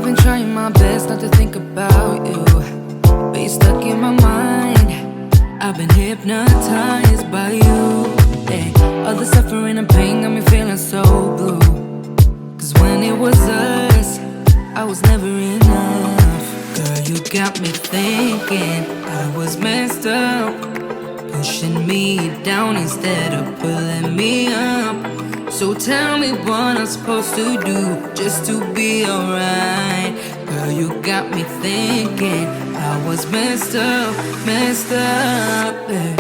I've been trying my best not to think about you, but you're stuck in my mind. I've been hypnotized by you. Hey, all the suffering and pain got me feeling so blue. Cause when it was us, I was never enough. Girl, you got me thinking I was messed up, pushing me down instead of pulling me up. So tell me what I'm supposed to do just to be alright. Girl, you got me thinking I was messed up, yeah.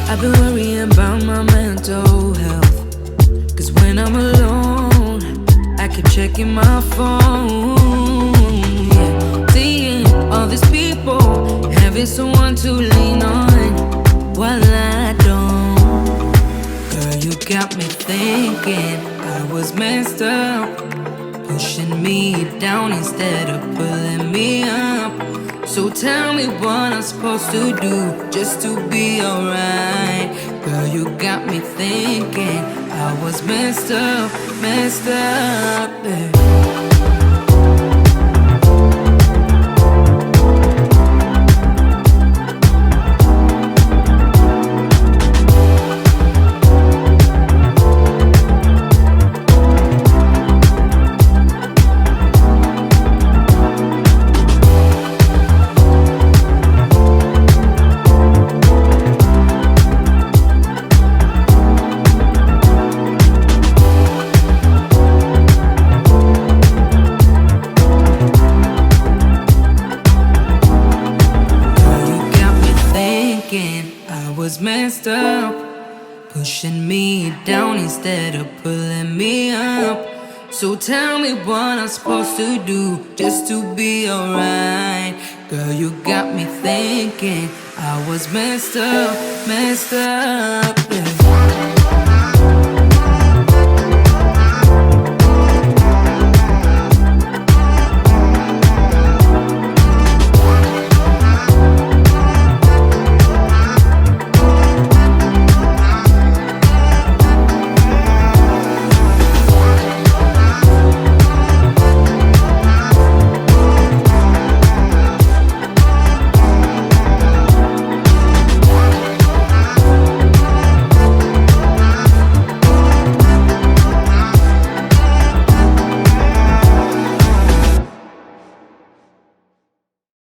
I've been worrying about my mental health, cause when I'm alone, I keep checking my phone, yeah. Seeing all these people, having someone to lean on, while I don't. Girl, you got me thinking I was messed up, pushing me down instead of pulling me up. So tell me what I'm supposed to do just to be alright. Girl, you got me thinking I was messed up, yeah. I was messed up, pushing me down instead of pulling me up. So tell me what I'm supposed to do just to be alright. Girl, you got me thinking I was messed up,